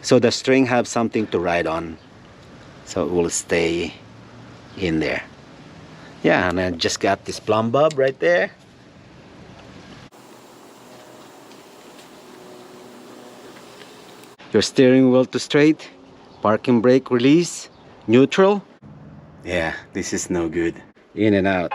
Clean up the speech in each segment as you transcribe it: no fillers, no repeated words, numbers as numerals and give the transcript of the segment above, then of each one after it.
so the string have something to ride on, so it will stay in there. Yeah, and I just got this plumb bob right there. Your steering wheel to straight, parking brake release, neutral. Yeah, this is no good. In and out.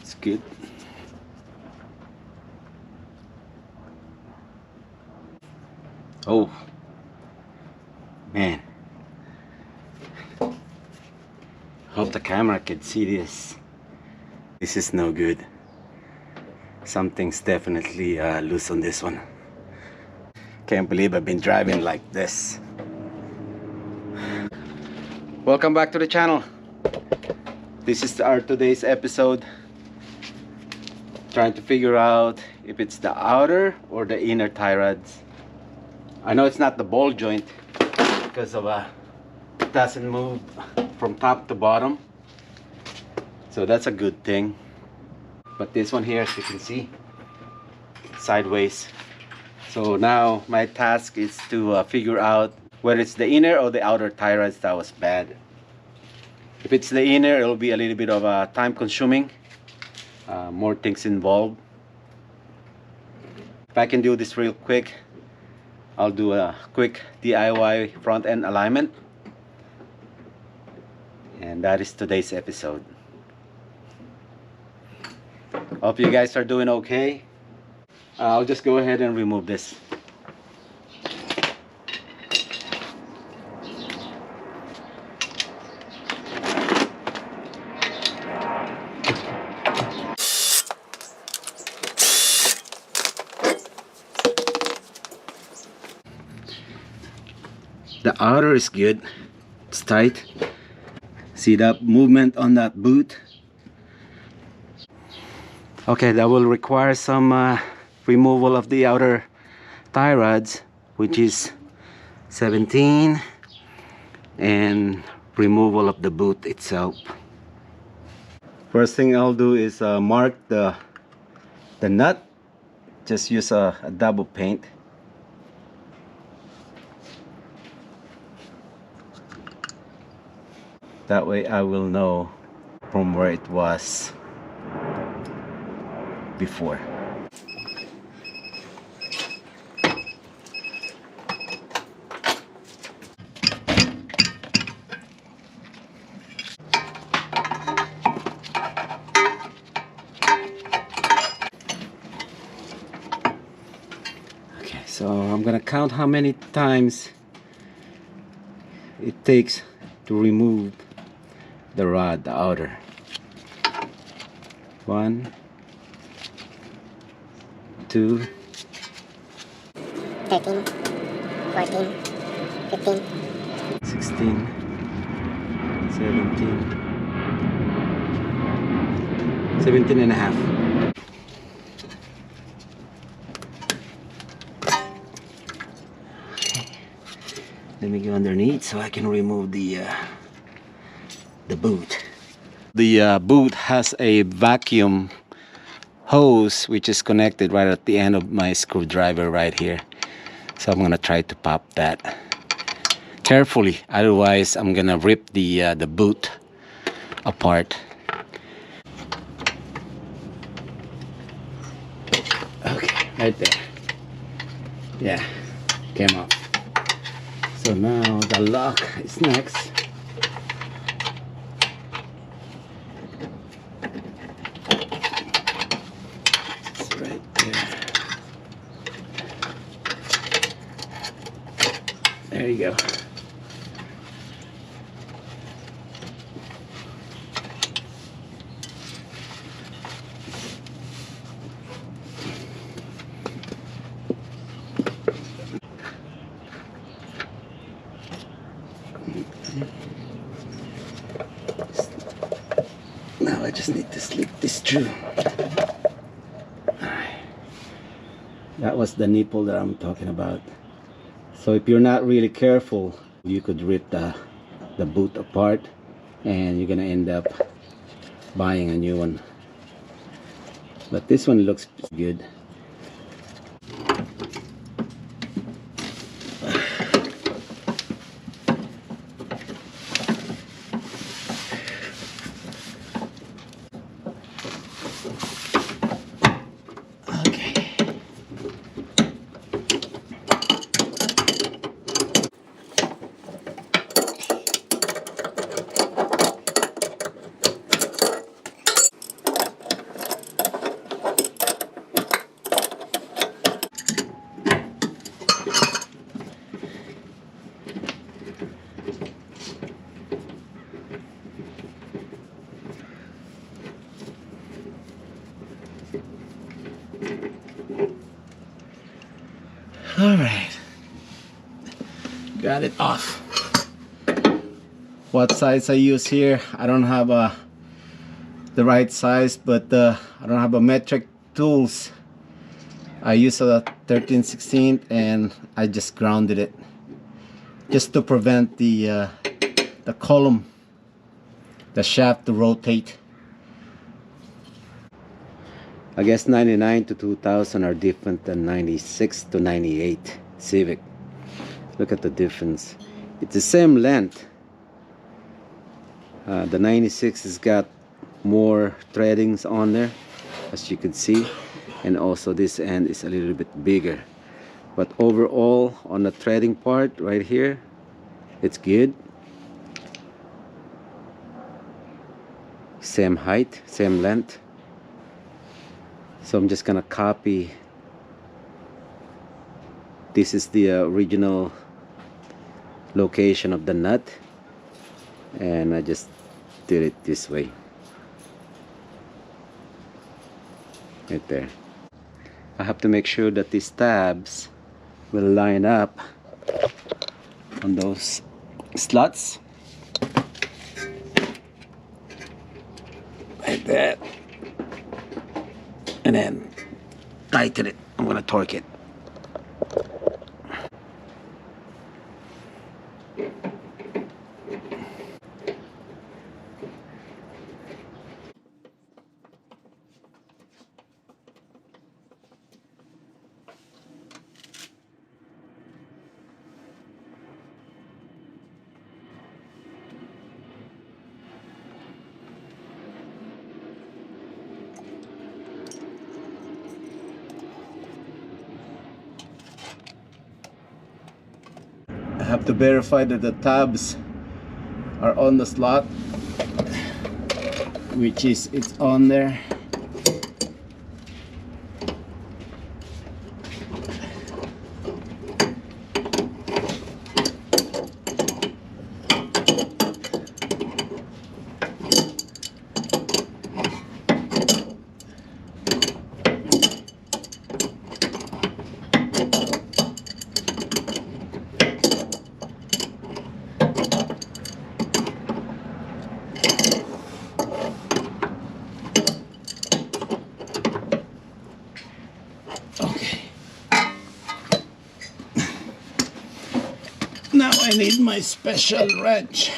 It's good. Oh, man. Hope the camera can see this. This is no good. Something's definitely loose on this one. Can't believe I've been driving like this. Welcome back to the channel. This is our today's episode. Trying to figure out if it's the outer or the inner tie rods. I know it's not the ball joint because of it doesn't move from top to bottom, so that's a good thing. But this one here, as you can see, sideways. So now my task is to figure out whether it's the inner or the outer tie rods that was bad. If it's the inner, it'll be a little bit of time consuming, more things involved. If I can do this real quick, I'll do a quick DIY front end alignment, and that is today's episode. Hope you guys are doing okay. I'll just go ahead and remove this. The outer is good, it's tight. See that movement on that boot? Okay, that will require some removal of the outer tie rods, which is 17, and removal of the boot itself. First thing I'll do is mark the nut. Just use a double paint. That way I will know from where it was before. Okay, so I'm gonna count how many times it takes to remove the rod, the outer. 1, 2, 13, 14, 15, 16, 17, 17 and a half. Let me go underneath so I can remove the boot. The boot has a vacuum hose which is connected right at the end of my screwdriver right here. So I'm gonna try to pop that carefully, otherwise I'm gonna rip the boot apart. Okay, right there. Yeah, came off. So now the lock is next. There you go. Now I Just need to slip this through. That was the nipple that I'm talking about. So if you're not really careful, you could rip the boot apart and you're gonna end up buying a new one. But this one looks good. All right, got it off. What size I use here, I don't have the right size, but I don't have a metric tools. I use a 13/16 and I just grounded it just to prevent the column, the shaft to rotate. I guess 99 to 2000 are different than 96 to 98 Civic. Look at the difference. It's the same length. The 96 has got more threadings on there, as you can see, and also this end is a little bit bigger. But overall, on the threading part right here, it's good. Same height, same length. So I'm just gonna copy. This is the original location of the nut, and I just did it this way, right there. I have to make sure that these tabs will line up on those slots, like that. And then tighten it. I'm gonna torque it. I have to verify that the tabs are on the slot, which is it's on there. Now I need my special wrench.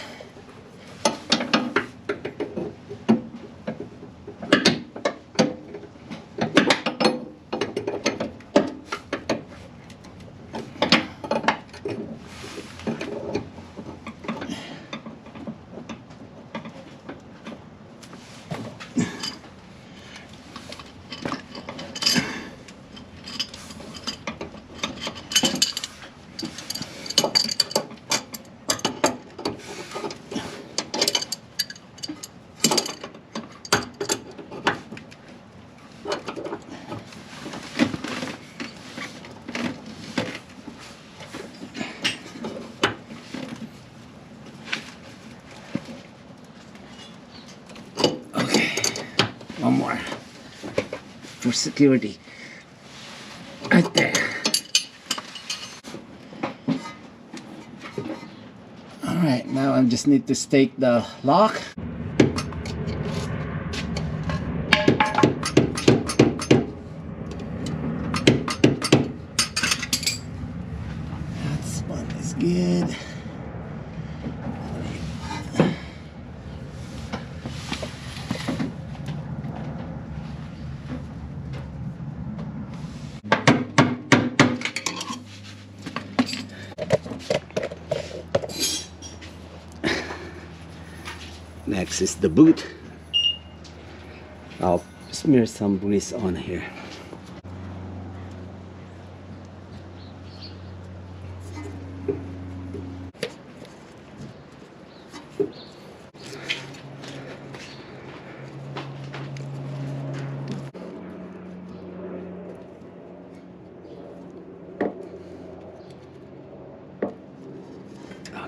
One more for security. Right there. Alright, now I just need to stake the lock. Next is the boot. I'll smear some grease on here.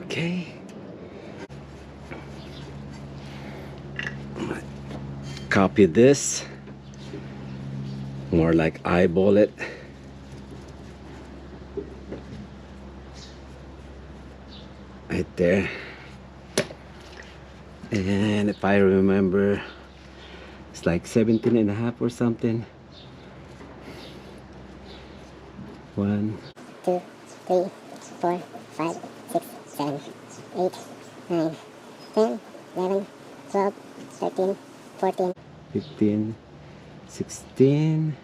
Okay. Copy this. More like eyeball it. Right there. And if I remember, it's like 17 and a half or something. 1, 2, 3, 4, 5, 6, 7, 8, 9, 10, 11, 12, 13, 14, 15, 16.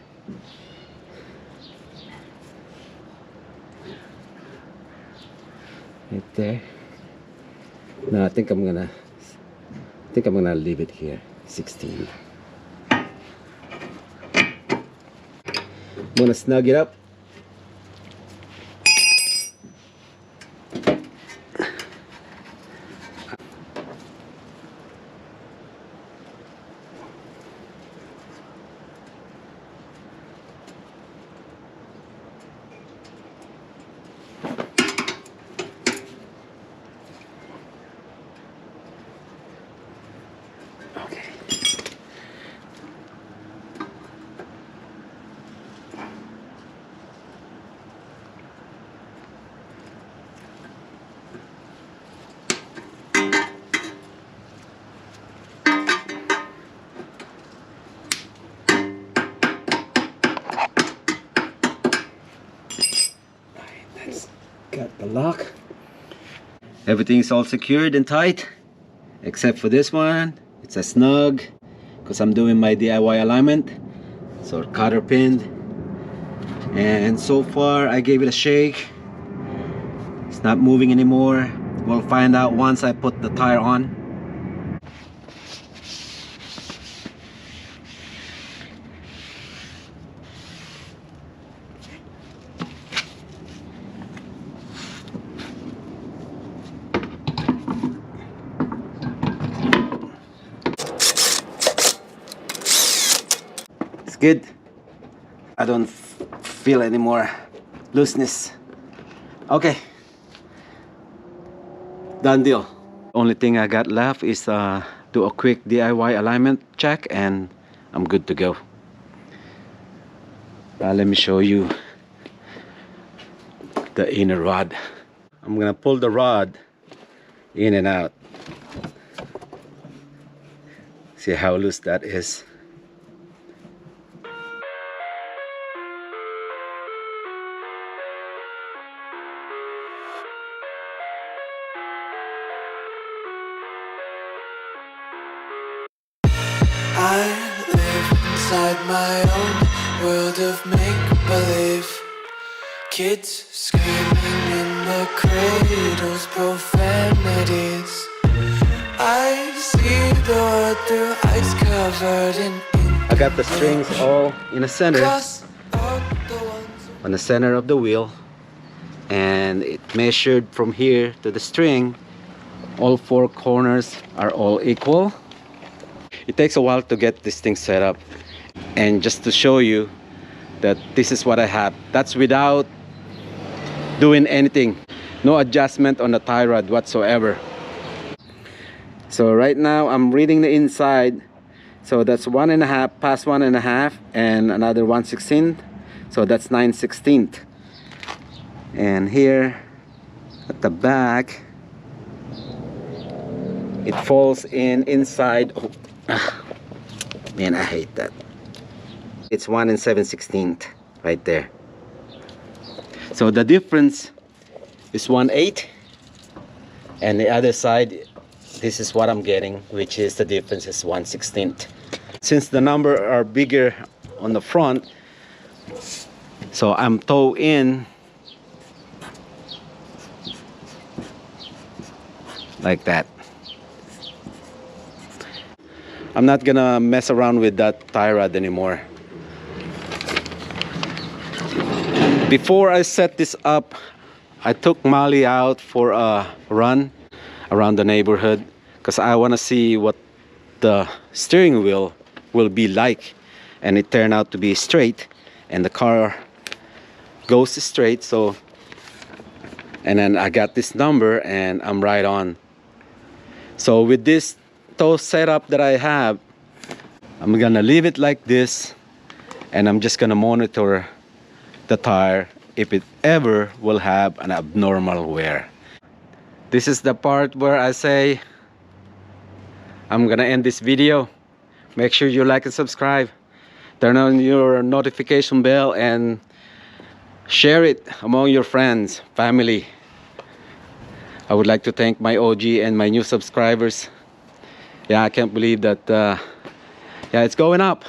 Right there. No, I think I'm gonna leave it here. 16. I'm gonna snug it up. Got the lock. Everything's all secured and tight except for this one. It's a snug because I'm doing my DIY alignment, so cotter pinned, and so far I gave it a shake. It's not moving anymore. We'll find out once I put the tire on. Good. I don't feel any more looseness. Okay, done deal. Only thing I got left is do a quick DIY alignment check and I'm good to go. Let me show you the inner rod. I'm gonna pull the rod in and out. See how loose that is. I live inside my own world of make-believe. Kids screaming in the cradles, profanities. I see the world through ice covered in ink. I got the strings all in the center, Cross out the ones on the center of the wheel, and it measured from here to the string. All four corners are all equal. It takes a while to get this thing set up, and just to show you that this is what I have. That's without doing anything, no adjustment on the tie rod whatsoever. So right now I'm reading the inside, so that's 1.5 past 1.5 and another 1/16, so that's 9/16. And here at the back it falls in inside. Oh, man, I hate that. It's 1 7/16 right there. So the difference is 1/8, and the other side, this is what I'm getting, which is the difference is 1/16. Since the number are bigger on the front, so I'm toe in like that. I'm not gonna mess around with that tie rod anymore. Before I set this up, I took Molly out for a run around the neighborhood because I want to see what the steering wheel will be like, and it turned out to be straight, and the car goes straight. So, and then I got this number and I'm right on. So with this tow setup that I have, I'm gonna leave it like this, and I'm just gonna monitor the tire if it ever will have an abnormal wear. This is the part where I say I'm gonna end this video. Make sure you like and subscribe, turn on your notification bell, and share it among your friends, family. I would like to thank my OG and my new subscribers. Yeah, I can't believe that yeah, it's going up.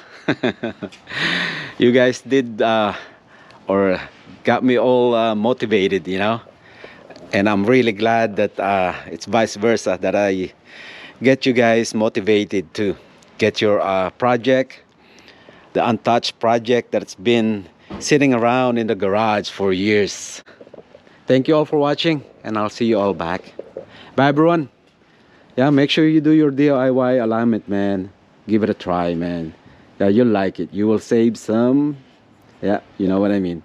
You guys did or got me all motivated, you know, and I'm really glad that it's vice versa, that I get you guys motivated to get your project, the untouched project that's been sitting around in the garage for years. Thank you all for watching, and I'll see you all back. Bye everyone. Yeah, make sure you do your DIY alignment, man. Give it a try, man. Yeah, you'll like it. You will save some. Yeah, you know what I mean.